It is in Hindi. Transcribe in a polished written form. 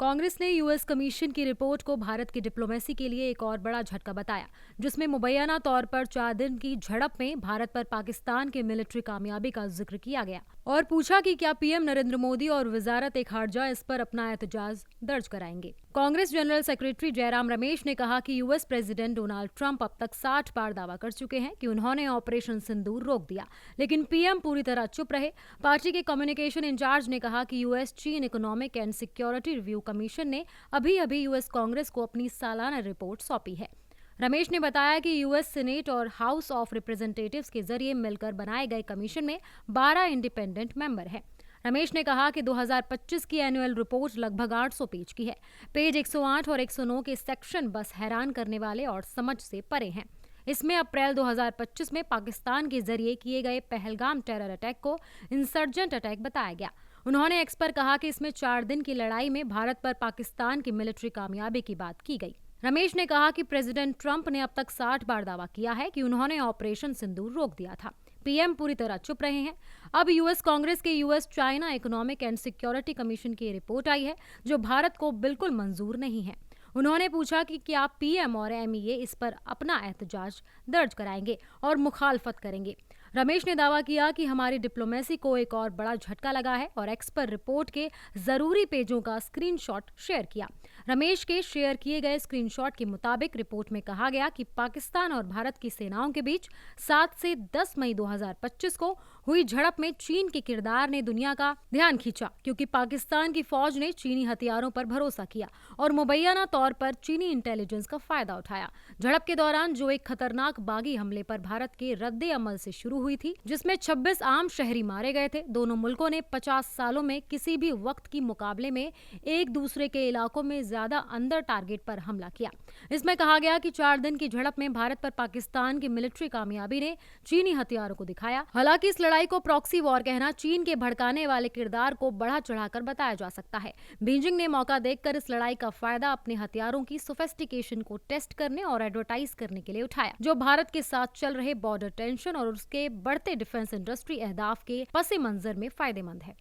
कांग्रेस ने यूएस कमीशन की रिपोर्ट को भारत की डिप्लोमेसी के लिए एक और बड़ा झटका बताया, जिसमें मुबैना तौर पर 4 दिन की झड़प में भारत पर पाकिस्तान के मिलिट्री कामयाबी का जिक्र किया गया और पूछा कि क्या पीएम नरेंद्र मोदी और वजारत ए खारजा इस पर अपना एहतजाज दर्ज कराएंगे। कांग्रेस जनरल सेक्रेटरी जयराम रमेश ने कहा कि यूएस प्रेसिडेंट डोनाल्ड ट्रंप अब तक 60 बार दावा कर चुके हैं कि उन्होंने ऑपरेशन सिंदूर रोक दिया, लेकिन पीएम पूरी तरह चुप रहे। पार्टी के कम्युनिकेशन इंचार्ज ने कहा कि यूएस चीन economic and security review commission ने अभी यूएस कांग्रेस को अपनी सालाना रिपोर्ट सौंपी है। रमेश ने बताया कि यूएस सीनेट और हाउस ऑफ रिप्रेजेंटेटिव्स के जरिए मिलकर बनाए गए कमीशन में 12 इंडिपेंडेंट मेंबर हैं। रमेश ने कहा कि 2025 की एनुअल रिपोर्ट लगभग 800 पेज की है। पेज 108 और 109 के सेक्शन बस हैरान करने वाले और समझ से परे हैं। इसमें अप्रैल 2025 में पाकिस्तान के जरिए किए गए पहलगाम टेरर अटैक को इंसर्जेंट अटैक बताया गया। उन्होंने एक्स पर कहा कि इसमें 4 दिन की लड़ाई में भारत पर पाकिस्तान की मिलिट्री कामयाबी की बात की गई। रमेश ने कहा कि प्रेसिडेंट ट्रंप ने अब तक 60 बार दावा किया है कि उन्होंने ऑपरेशन सिंदूर रोक दिया था। पीएम पूरी तरह चुप रहे हैं। अब यूएस कांग्रेस के US China economic and security commission की रिपोर्ट आई है, जो भारत को बिल्कुल मंजूर नहीं है। उन्होंने पूछा कि क्या पीएम और एमईए इस पर अपना एहतजाज दर्ज कराएंगे और मुखालफत करेंगे। रमेश ने दावा किया कि हमारी डिप्लोमेसी को एक और बड़ा झटका लगा है और एक्स पर रिपोर्ट के जरूरी पेजों का स्क्रीनशॉट शेयर किया। रमेश के शेयर किए गए स्क्रीनशॉट के मुताबिक रिपोर्ट में कहा गया कि पाकिस्तान और भारत की सेनाओं के बीच 7 से 10 मई 2025 को हुई झड़प में चीन के किरदार ने दुनिया का ध्यान खींचा, क्योंकि पाकिस्तान की फौज ने चीनी हथियारों पर भरोसा किया और मुबैना तौर पर चीनी इंटेलिजेंस का फायदा उठाया। झड़प के दौरान जो एक खतरनाक बागी हमले पर भारत के रद्दे अमल से शुरू हुई थी, जिसमें 26 आम शहरी मारे गए थे, दोनों मुल्कों ने 50 सालों में किसी भी वक्त की मुकाबले में एक दूसरे के इलाकों में ज्यादा अंदर टारगेट पर हमला किया। इसमें कहा गया कि 4 दिन की झड़प में भारत पर पाकिस्तान की मिलिट्री कामयाबी ने चीनी हथियारों को दिखाया। हालांकि इस लड़ाई को प्रॉक्सी वॉर कहना चीन के भड़काने वाले किरदार को बढ़ा चढ़ाकर बताया जा सकता है। बीजिंग ने मौका देखकर इस लड़ाई का फायदा अपने हथियारों की सोफिस्टिकेशन को टेस्ट करने और एडवर्टाइज करने के लिए उठाया, जो भारत के साथ चल रहे बॉर्डर टेंशन और उसके बढ़ते डिफेंस इंडस्ट्री अहदाफ के पस मंजर में फायदेमंद है।